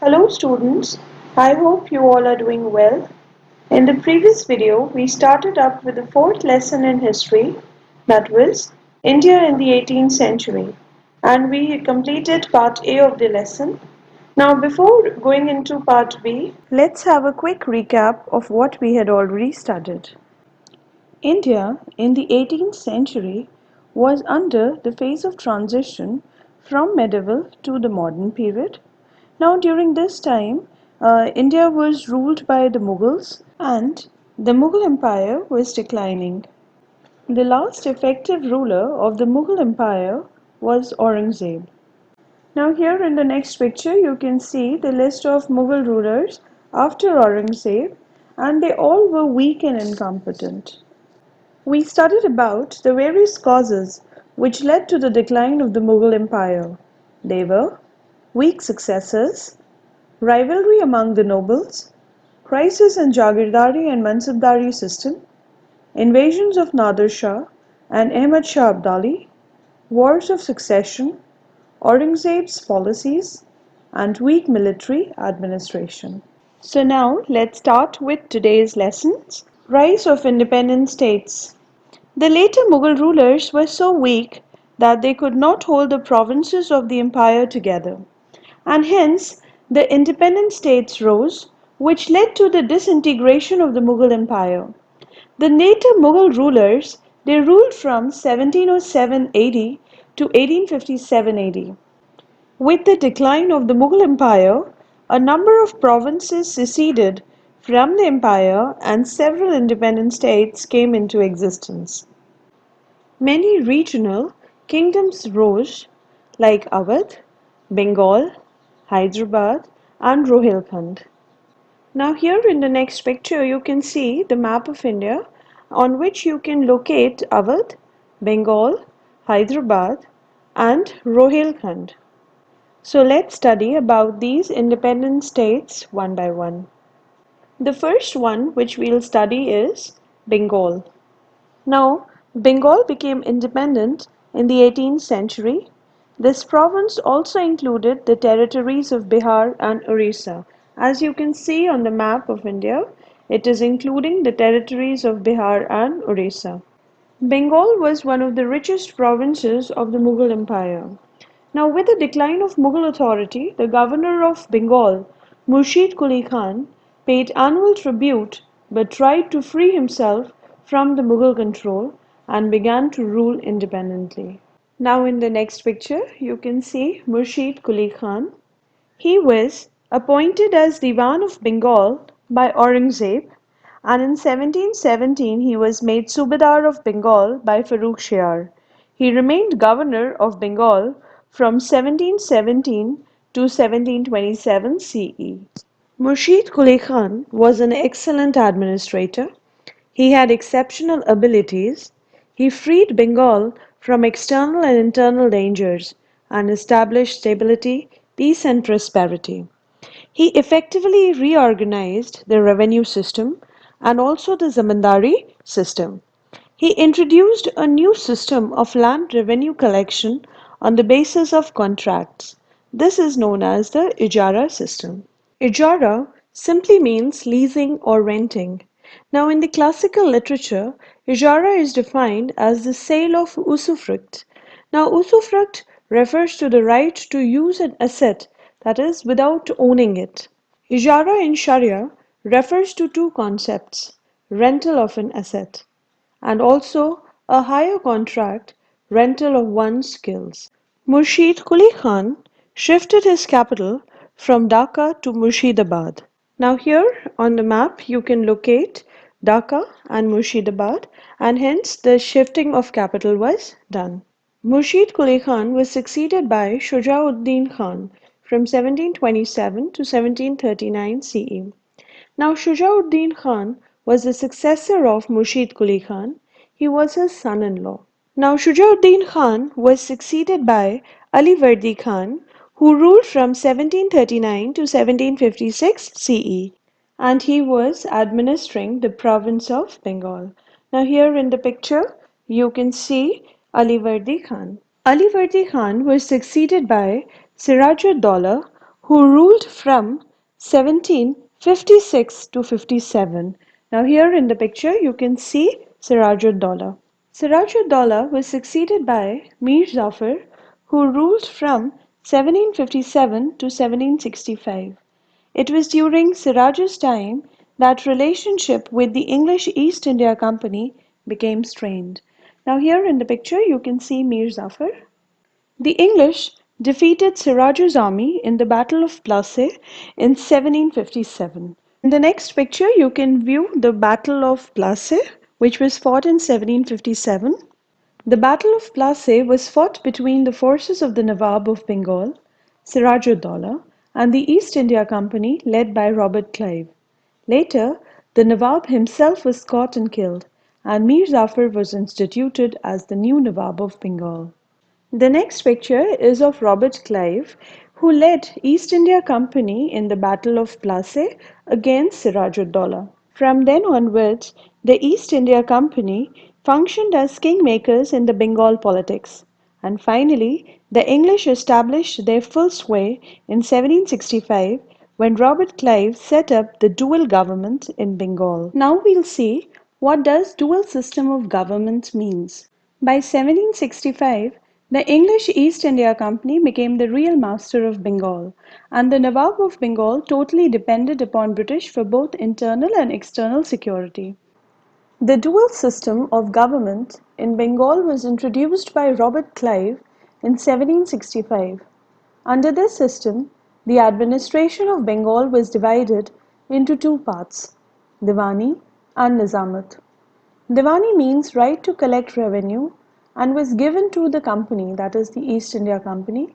Hello students, I hope you all are doing well. In the previous video, we started up with the fourth lesson in history, that was India in the 18th century, and we completed part A of the lesson. Now before going into part B, let's have a quick recap of what we had already studied. India in the 18th century was under the phase of transition from medieval to the modern period. Now, during this time, India was ruled by the Mughals and the Mughal Empire was declining. The last effective ruler of the Mughal Empire was Aurangzeb. Now, here in the next picture, you can see the list of Mughal rulers after Aurangzeb, and they all were weak and incompetent. We studied about the various causes which led to the decline of the Mughal Empire. They were weak successors, rivalry among the nobles, crisis in Jagirdari and Mansabdari system, invasions of Nader Shah and Ahmad Shah Abdali, wars of succession, Aurangzeb's policies, and weak military administration. So now let's start with today's lessons. Rise of independent states. The later Mughal rulers were so weak that they could not hold the provinces of the empire together, and hence the independent states rose, which led to the disintegration of the Mughal Empire. The later Mughal rulers they ruled from 1707 AD to 1857 AD. With the decline of the Mughal Empire, a number of provinces seceded from the empire and several independent states came into existence. Many regional kingdoms rose, like Awadh, Bengal, Hyderabad, and Rohilkhand. Now, here in the next picture, you can see the map of India on which you can locate Awadh, Bengal, Hyderabad, and Rohilkhand. So, let's study about these independent states one by one. The first one which we'll study is Bengal. Now, Bengal became independent in the 18th century. This province also included the territories of Bihar and Orissa. As you can see on the map of India, it is including the territories of Bihar and Orissa. Bengal was one of the richest provinces of the Mughal Empire. Now, with the decline of Mughal authority, the governor of Bengal, Murshid Quli Khan, paid annual tribute but tried to free himself from the Mughal control and began to rule independently. Now, in the next picture, you can see Murshid Quli Khan. He was appointed as Diwan of Bengal by Aurangzeb, and in 1717 he was made Subadar of Bengal by Farrukh Shiar. He remained governor of Bengal from 1717 to 1727 CE. Murshid Quli Khan was an excellent administrator. He had exceptional abilities. He freed Bengal from external and internal dangers and established stability, peace, and prosperity. He effectively reorganized the revenue system and also the zamindari system. He introduced a new system of land revenue collection on the basis of contracts. This is known as the Ijara system. Ijara simply means leasing or renting. Now, in the classical literature, ijara is defined as the sale of usufruct. Now, usufruct refers to the right to use an asset, that is, without owning it. Ijara in Sharia refers to two concepts: rental of an asset, and also a hire contract, rental of one's skills. Murshid Quli Khan shifted his capital from Dhaka to Murshidabad. Now here on the map you can locate Dhaka and Murshidabad, and hence the shifting of capital was done. Murshid Quli Khan was succeeded by Shujauddin Khan from 1727 to 1739 CE. Now Shujauddin Khan was the successor of Murshid Quli Khan. He was his son-in-law. Now Shujauddin Khan was succeeded by Ali Vardi Khan, who ruled from 1739 to 1756 CE, and he was administering the province of Bengal. Now here in the picture you can see Ali Vardi Khan. Ali Vardi Khan was succeeded by Sirajud Daulah, who ruled from 1756 to 57. Now here in the picture you can see Siraj-ud-Daulah. Siraj-ud-Daulah was succeeded by Mir Jafar, who ruled from 1757 to 1765. It was during Siraj's time that relationship with the English East India Company became strained. Now here in the picture you can see Mir Jafar. The English defeated Siraj's army in the Battle of Plassey in 1757. In the next picture you can view the Battle of Plassey, which was fought in 1757. The Battle of Plassey was fought between the forces of the Nawab of Bengal, Siraj-ud-Daulah, and the East India Company led by Robert Clive. Later, the Nawab himself was caught and killed, and Mir Jafar was instituted as the new Nawab of Bengal. The next picture is of Robert Clive, who led East India Company in the Battle of Plassey against Siraj-ud-Daulah. From then onwards, the East India Company functioned as kingmakers in the Bengal politics. And finally, the English established their full sway in 1765 when Robert Clive set up the dual government in Bengal. Now we'll see what does dual system of government means. By 1765, the English East India Company became the real master of Bengal, and the Nawab of Bengal totally depended upon British for both internal and external security. The dual system of government in Bengal was introduced by Robert Clive in 1765. Under this system, the administration of Bengal was divided into two parts, Diwani and Nizamat. Diwani means right to collect revenue and was given to the company, that is the East India Company,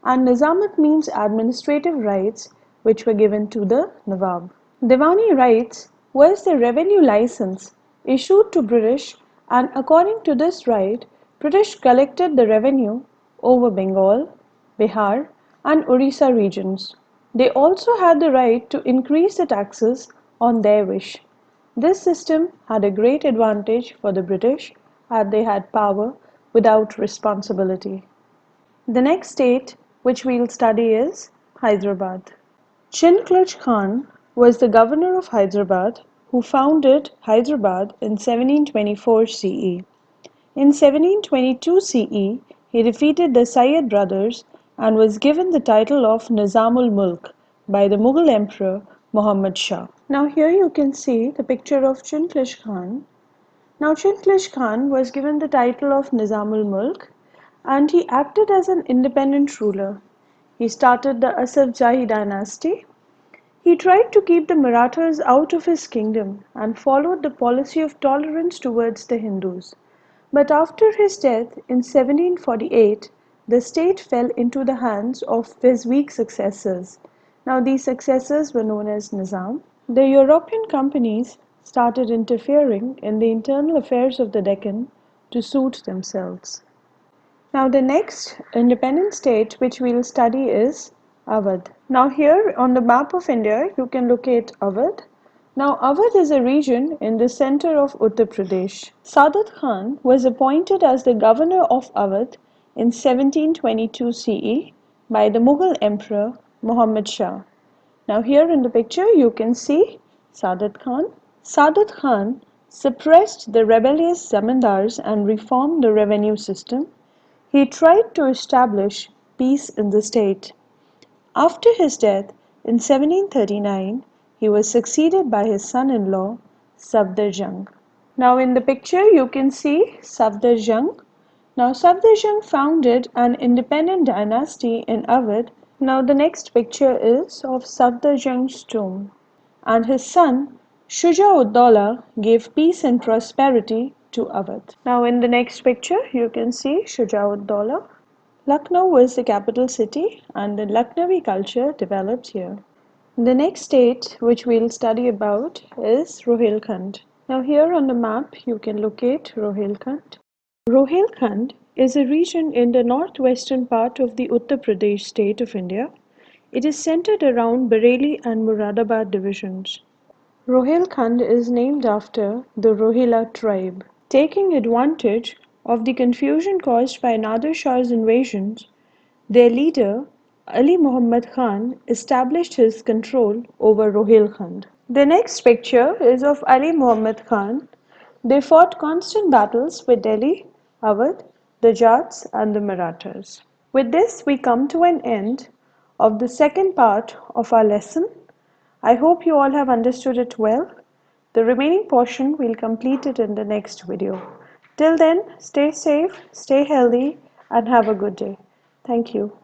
and Nizamat means administrative rights which were given to the Nawab. Diwani rights was the revenue license issued to British, and according to this right, British collected the revenue over Bengal, Bihar and Orissa regions. They also had the right to increase the taxes on their wish. This system had a great advantage for the British as they had power without responsibility. The next state which we'll study is Hyderabad. Chinchkluch Khan was the governor of Hyderabad who founded Hyderabad in 1724 CE. In 1722 CE, he defeated the Sayyid brothers and was given the title of Nizamul Mulk by the Mughal Emperor Muhammad Shah. Now here you can see the picture of Chinchkluch Khan. Now Chinchkluch Khan was given the title of Nizamul Mulk and he acted as an independent ruler. He started the Asaf Jahi dynasty. He tried to keep the Marathas out of his kingdom and followed the policy of tolerance towards the Hindus. But after his death in 1748, the state fell into the hands of his weak successors. Now these successors were known as Nizam. The European companies started interfering in the internal affairs of the Deccan to suit themselves. Now the next independent state which we will study is Awadh. Now here on the map of India you can locate Awadh. Now Awadh is a region in the center of Uttar Pradesh. Sadat Khan was appointed as the governor of Awadh in 1722 CE by the Mughal Emperor Muhammad Shah. Now here in the picture you can see Sadat Khan. Sadat Khan suppressed the rebellious zamindars and reformed the revenue system. He tried to establish peace in the state. After his death in 1739, he was succeeded by his son-in-law, Safdar Jung. Now in the picture you can see Safdar Jung. Now Safdar Jung founded an independent dynasty in Awadh. Now the next picture is of Safdar Jung's tomb, and his son Shuja-ud-Daulah gave peace and prosperity to Awadh. Now in the next picture you can see Shuja-ud-Daulah. Lucknow was the capital city and the Lucknowi culture developed here. The next state which we'll study about is Rohilkhand. Now here on the map you can locate Rohilkhand. Rohilkhand is a region in the northwestern part of the Uttar Pradesh state of India. It is centered around Bareilly and Muradabad divisions. Rohilkhand is named after the Rohilla tribe. Taking advantage of the confusion caused by Nader Shah's invasions, their leader, Ali Muhammad Khan established his control over Rohilkhand. The next picture is of Ali Muhammad Khan. They fought constant battles with Delhi, Awadh, the Jats, and the Marathas. With this, we come to an end of the second part of our lesson. I hope you all have understood it well. The remaining portion we'll complete it in the next video. Till then, stay safe, stay healthy, and have a good day. Thank you.